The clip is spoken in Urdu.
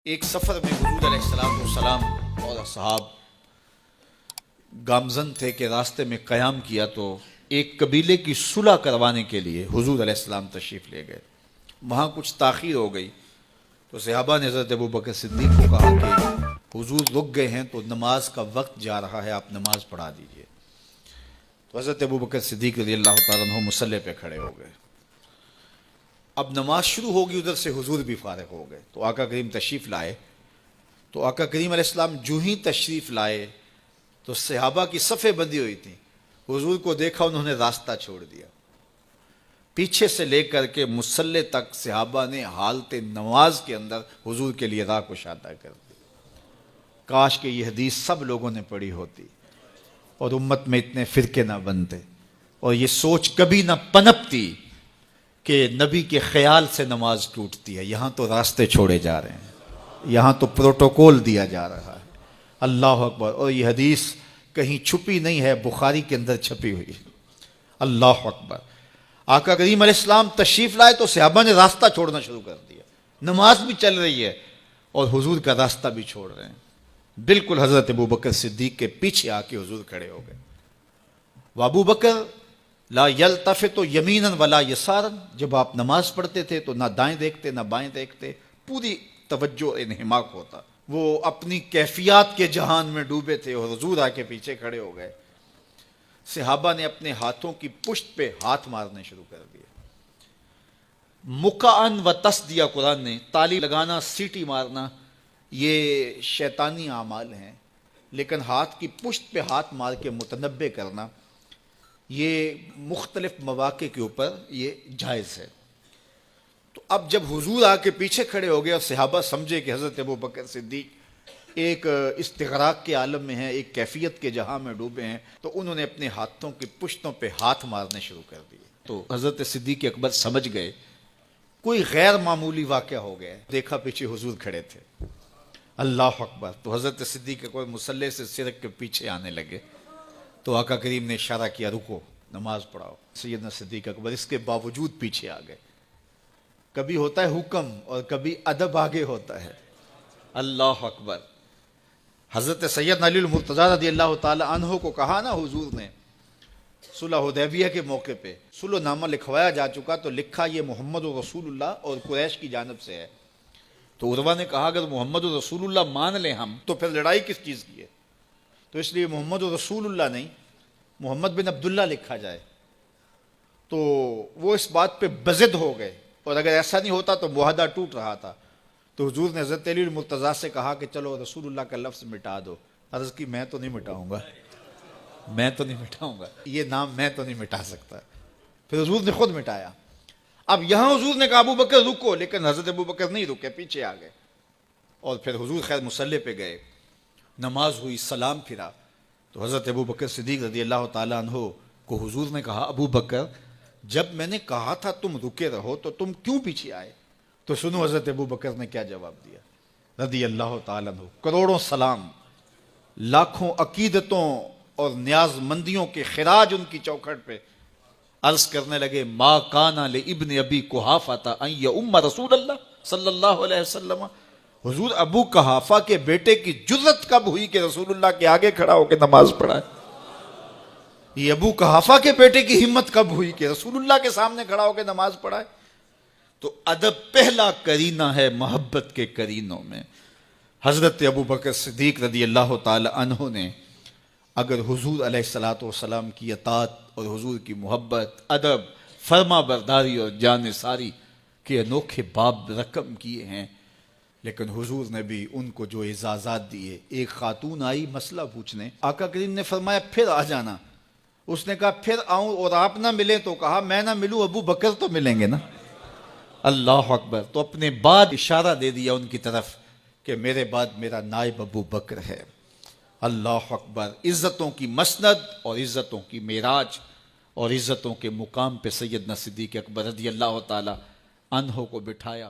ایک سفر میں حضور علیہ السلام اور اصحاب گامزن تھے کہ راستے میں قیام کیا تو ایک قبیلے کی صلح کروانے کے لیے حضور علیہ السلام تشریف لے گئے. وہاں کچھ تاخیر ہو گئی تو صحابہ نے حضرت ابوبکر صدیق کو کہا کہ حضور رک گئے ہیں تو نماز کا وقت جا رہا ہے، آپ نماز پڑھا دیجئے. تو حضرت ابوبکر صدیق رضی اللہ تعالیٰ عنہ مصلی پہ کھڑے ہو گئے. اب نماز شروع ہوگی، ادھر سے حضور بھی فارغ ہو گئے تو آقا کریم تشریف لائے. تو آقا کریم علیہ السلام جو ہی تشریف لائے تو صحابہ کی صفیں بندی ہوئی تھیں. حضور کو دیکھا، انہوں نے راستہ چھوڑ دیا. پیچھے سے لے کر کے مصلی تک صحابہ نے حالت نماز کے اندر حضور کے لیے راہ کشادہ کر دی. کاش کہ یہ حدیث سب لوگوں نے پڑھی ہوتی اور امت میں اتنے فرقے نہ بنتے اور یہ سوچ کبھی نہ پنپتی کہ نبی کے خیال سے نماز ٹوٹتی ہے. یہاں تو راستے چھوڑے جا رہے ہیں، یہاں تو پروٹوکول دیا جا رہا ہے. اللہ اکبر. اور یہ حدیث کہیں چھپی نہیں ہے، بخاری کے اندر چھپی ہوئی ہے. اللہ اکبر. آقا کریم علیہ السلام تشریف لائے تو صحابہ نے راستہ چھوڑنا شروع کر دیا. نماز بھی چل رہی ہے اور حضور کا راستہ بھی چھوڑ رہے ہیں. بالکل حضرت ابوبکر صدیق کے پیچھے آ کے حضور کھڑے ہو گئے. ابو بکر لا یلتفت یمینا ولا یسارا، جب آپ نماز پڑھتے تھے تو نہ دائیں دیکھتے نہ بائیں دیکھتے، پوری توجہ انہماک ہوتا. وہ اپنی کیفیات کے جہان میں ڈوبے تھے اور حضور آ کے پیچھے کھڑے ہو گئے. صحابہ نے اپنے ہاتھوں کی پشت پہ ہاتھ مارنے شروع کر دیے. مکعن و تصدیہ، قرآن نے تالی لگانا، سیٹی مارنا، یہ شیطانی اعمال ہیں، لیکن ہاتھ کی پشت پہ ہاتھ مار کے متنبع کرنا یہ مختلف مواقع کے اوپر یہ جائز ہے. تو اب جب حضور آ کے پیچھے کھڑے ہو گئے اور صحابہ سمجھے کہ حضرت ابوبکر صدیق ایک استغراق کے عالم میں ہیں، ایک کیفیت کے جہاں میں ڈوبے ہیں، تو انہوں نے اپنے ہاتھوں کی پشتوں پہ ہاتھ مارنے شروع کر دیے. تو حضرت صدیق اکبر سمجھ گئے کوئی غیر معمولی واقعہ ہو گیا. دیکھا پیچھے حضور کھڑے تھے. اللہ اکبر. تو حضرت صدیق اکبر مصلی سے سرک کے پیچھے آنے لگے تو آقا کریم نے اشارہ کیا رکو، نماز پڑھاؤ. سیدنا صدیق اکبر اس کے باوجود پیچھے آ گئے. کبھی ہوتا ہے حکم اور کبھی ادب آگے ہوتا ہے. اللہ اکبر. حضرت سیدنا علی المرتضیٰ رضی اللہ تعالی عنہ کو کہا نا حضور نے صلح حدیبیہ کے موقع پہ، صلح نامہ لکھوایا جا چکا تو لکھا یہ محمد رسول اللہ اور قریش کی جانب سے ہے. تو عروہ نے کہا اگر محمد رسول اللہ مان لیں ہم تو پھر لڑائی کس چیز کی ہے؟ تو اس لیے محمد رسول اللہ نہیں، محمد بن عبداللہ لکھا جائے. تو وہ اس بات پہ بضد ہو گئے اور اگر ایسا نہیں ہوتا تو معاہدہ ٹوٹ رہا تھا. تو حضور نے حضرت علی المرتضیٰ سے کہا کہ چلو رسول اللہ کا لفظ مٹا دو. عرض کی میں تو نہیں مٹاؤں گا، میں تو نہیں مٹاؤں گا، یہ نام میں تو نہیں مٹا سکتا. پھر حضور نے خود مٹایا. اب یہاں حضور نے کہا ابو بکر رکو، لیکن حضرت ابو بکر نہیں رکے، پیچھے آ گئے. اور پھر حضور خیر مصلی پہ گئے، نماز ہوئی، سلام پھرا. تو حضرت ابو بکر صدیق رضی اللہ تعالیٰ عنہ کو حضور نے کہا ابو بکر جب میں نے کہا تھا تم رکے رہو تو تم کیوں پیچھے آئے؟ تو سنو حضرت ابو بکر نے کیا جواب دیا رضی اللہ تعالیٰ عنہ. کروڑوں سلام، لاکھوں عقیدتوں اور نیاز مندیوں کے خراج ان کی چوکھٹ پہ. عرض کرنے لگے ما کانا لابن ابی قحافہ ان یؤم رسول اللہ صلی اللہ علیہ وسلم. حضور ابو قحافہ کے بیٹے کی جرت کب ہوئی کہ رسول اللہ کے آگے کھڑا ہو کے نماز پڑھائے؟ یہ ابو قحافہ کے بیٹے کی ہمت کب ہوئی کہ رسول اللہ کے سامنے کھڑا ہو کے نماز پڑھائے؟ تو ادب پہلا کرینہ ہے محبت کے کرینوں میں. حضرت ابو بکر صدیق رضی اللہ تعالی عنہ نے اگر حضور علیہ الصلوۃ والسلام کی اطاعت اور حضور کی محبت، ادب، فرما برداری اور جانثاری کے انوکھے باب رقم کیے ہیں، لیکن حضور نے بھی ان کو جو اعزازات دیے. ایک خاتون آئی مسئلہ پوچھنے، آقا کریم نے فرمایا پھر آ جانا. اس نے کہا پھر آؤں اور آپ نہ ملیں؟ تو کہا میں نہ ملوں ابو بکر تو ملیں گے نا. اللہ اکبر. تو اپنے بعد اشارہ دے دیا ان کی طرف کہ میرے بعد میرا نائب ابو بکر ہے. اللہ اکبر. عزتوں کی مسند اور عزتوں کی معراج اور عزتوں کے مقام پہ سیدنا صدیق اکبر رضی اللہ تعالی عنہ کو بٹھایا.